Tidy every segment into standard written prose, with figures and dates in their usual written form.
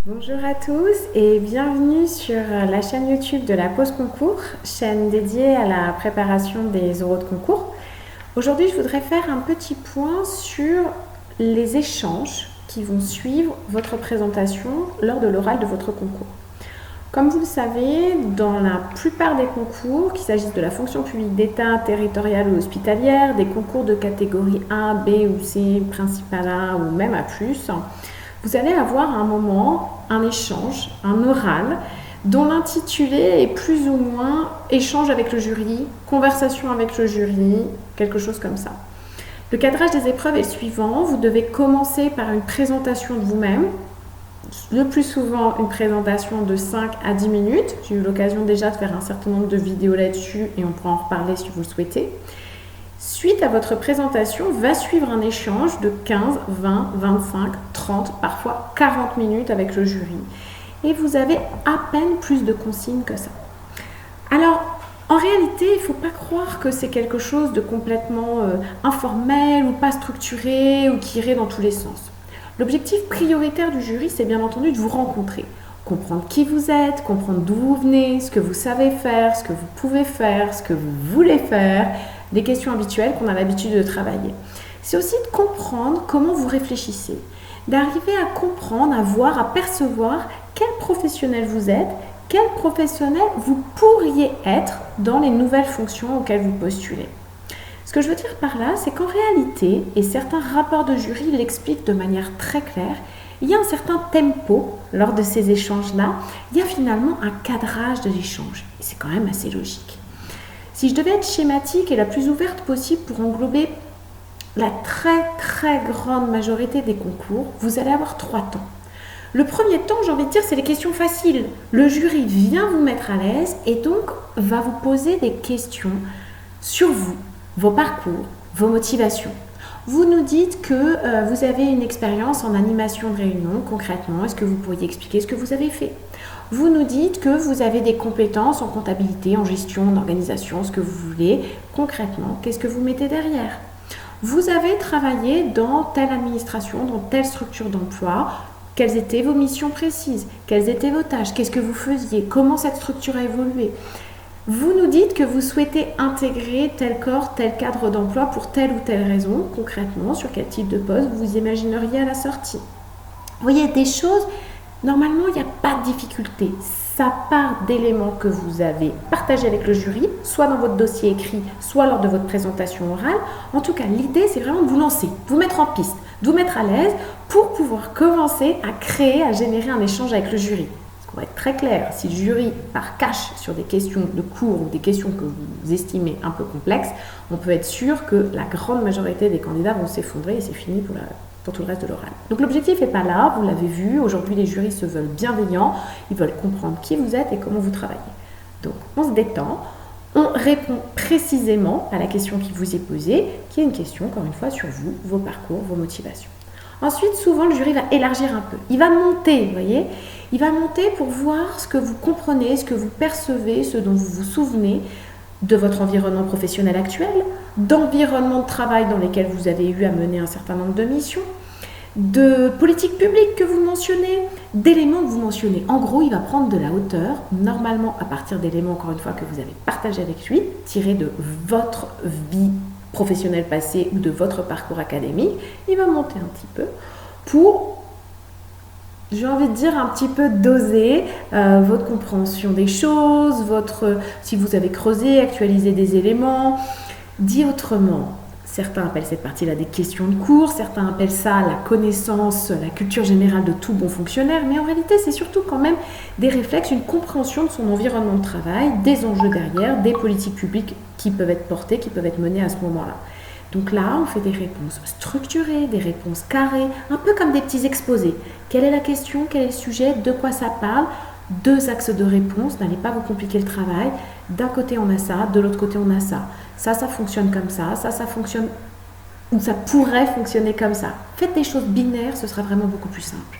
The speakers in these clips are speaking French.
Bonjour à tous et bienvenue sur la chaîne YouTube de la Pause Concours, chaîne dédiée à la préparation des oraux de concours. Aujourd'hui, je voudrais faire un petit point sur les échanges qui vont suivre votre présentation lors de l'oral de votre concours. Comme vous le savez, dans la plupart des concours, qu'il s'agisse de la fonction publique d'État, territoriale ou hospitalière, des concours de catégorie A, B ou C, principal A ou même A+, vous allez avoir un moment, un échange, un oral, dont l'intitulé est plus ou moins échange avec le jury, conversation avec le jury, quelque chose comme ça. Le cadrage des épreuves est le suivant. Vous devez commencer par une présentation de vous-même, le plus souvent une présentation de 5 à 10 minutes. J'ai eu l'occasion déjà de faire un certain nombre de vidéos là-dessus et on pourra en reparler si vous le souhaitez. Suite à votre présentation, va suivre un échange de 15, 20, 25, 30, parfois 40 minutes avec le jury. Et vous avez à peine plus de consignes que ça. Alors, en réalité, il ne faut pas croire que c'est quelque chose de complètement informel ou pas structuré ou qui irait dans tous les sens. L'objectif prioritaire du jury, c'est bien entendu de vous rencontrer. Comprendre qui vous êtes, comprendre d'où vous venez, ce que vous savez faire, ce que vous pouvez faire, ce que vous voulez faire, les questions habituelles qu'on a l'habitude de travailler. C'est aussi de comprendre comment vous réfléchissez, d'arriver à comprendre, à voir, à percevoir quel professionnel vous êtes, quel professionnel vous pourriez être dans les nouvelles fonctions auxquelles vous postulez. Ce que je veux dire par là, c'est qu'en réalité, et certains rapports de jury l'expliquent de manière très claire, il y a un certain tempo lors de ces échanges-là, il y a finalement un cadrage de l'échange. Et c'est quand même assez logique. Si je devais être schématique et la plus ouverte possible pour englober la très grande majorité des concours, vous allez avoir 3 temps. Le premier temps, j'ai envie de dire, c'est les questions faciles. Le jury vient vous mettre à l'aise et donc va vous poser des questions sur vous, vos parcours, vos motivations. Vous nous dites que vous avez une expérience en animation de réunion, concrètement. Est-ce que vous pourriez expliquer ce que vous avez fait ? Vous nous dites que vous avez des compétences en comptabilité, en gestion, en organisation, ce que vous voulez. Concrètement, qu'est-ce que vous mettez derrière ? Vous avez travaillé dans telle administration, dans telle structure d'emploi. Quelles étaient vos missions précises ? Quelles étaient vos tâches ? Qu'est-ce que vous faisiez ? Comment cette structure a évolué ? Vous nous dites que vous souhaitez intégrer tel corps, tel cadre d'emploi pour telle ou telle raison. Concrètement, sur quel type de poste vous imagineriez à la sortie ? Vous voyez, des choses, normalement, il n'y a pas de difficulté. Ça part d'éléments que vous avez partagés avec le jury, soit dans votre dossier écrit, soit lors de votre présentation orale. En tout cas, l'idée, c'est vraiment de vous lancer, de vous mettre en piste, de vous mettre à l'aise pour pouvoir commencer à créer, à générer un échange avec le jury. On va être très clair, si le jury part cash sur des questions de cours ou des questions que vous estimez un peu complexes, on peut être sûr que la grande majorité des candidats vont s'effondrer et c'est fini pour tout le reste de l'oral. Donc l'objectif n'est pas là, vous l'avez vu, aujourd'hui les jurys se veulent bienveillants, ils veulent comprendre qui vous êtes et comment vous travaillez. Donc on se détend, on répond précisément à la question qui vous est posée, qui est une question, encore une fois, sur vous, vos parcours, vos motivations. Ensuite, souvent, le jury va élargir un peu. Il va monter, vous voyez. Il va monter pour voir ce que vous comprenez, ce que vous percevez, ce dont vous vous souvenez de votre environnement professionnel actuel, d'environnement de travail dans lesquels vous avez eu à mener un certain nombre de missions, de politiques publiques que vous mentionnez, d'éléments que vous mentionnez. En gros, il va prendre de la hauteur, normalement à partir d'éléments, encore une fois, que vous avez partagés avec lui, tirés de votre vie professionnel passé ou de votre parcours académique, il va monter un petit peu pour, j'ai envie de dire, un petit peu doser votre compréhension des choses, si vous avez creusé, actualisé des éléments. Dit autrement, certains appellent cette partie-là des questions de cours, certains appellent ça la connaissance, la culture générale de tout bon fonctionnaire, mais en réalité, c'est surtout quand même des réflexes, une compréhension de son environnement de travail, des enjeux derrière, des politiques publiques qui peuvent être portées, qui peuvent être menées à ce moment-là. Donc là, on fait des réponses structurées, des réponses carrées, un peu comme des petits exposés. Quelle est la question, quel est le sujet, de quoi ça parle ? 2 axes de réponse, n'allez pas vous compliquer le travail. D'un côté, on a ça, de l'autre côté, on a ça. Ça fonctionne comme ça fonctionne, ou ça pourrait fonctionner comme ça. Faites des choses binaires, ce sera vraiment beaucoup plus simple.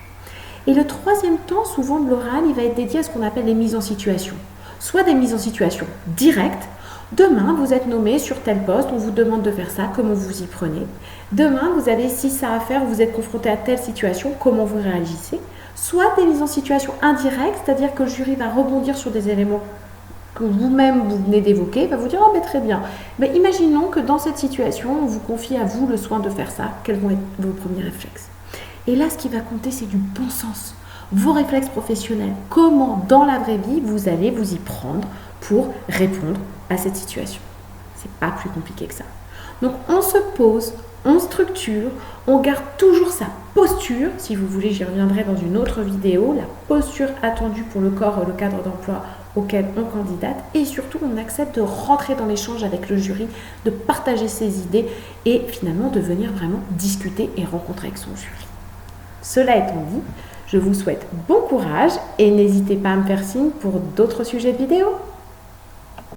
Et le 3e temps, souvent de l'oral, il va être dédié à ce qu'on appelle les mises en situation. Soit des mises en situation directes. Demain, vous êtes nommé sur tel poste, on vous demande de faire ça, comment vous y prenez. Demain, vous avez 6 ça à faire, vous êtes confronté à telle situation, comment vous réagissez. soit des mises en situation indirectes, c'est-à-dire que le jury va rebondir sur des éléments que vous-même vous venez d'évoquer, va vous dire « Oh, mais très bien, mais imaginons que dans cette situation, on vous confie à vous le soin de faire ça, quels vont être vos premiers réflexes ?» Et là, ce qui va compter, c'est du bon sens. Vos réflexes professionnels, comment dans la vraie vie vous allez vous y prendre pour répondre à cette situation. C'est pas plus compliqué que ça. Donc on se pose, on structure, on garde toujours sa posture. Si vous voulez, j'y reviendrai dans une autre vidéo. La posture attendue pour le corps et le cadre d'emploi auquel on candidate. Et surtout, on accepte de rentrer dans l'échange avec le jury, de partager ses idées et finalement de venir vraiment discuter et rencontrer avec son jury. Cela étant dit, je vous souhaite bon courage et n'hésitez pas à me faire signe pour d'autres sujets de vidéo.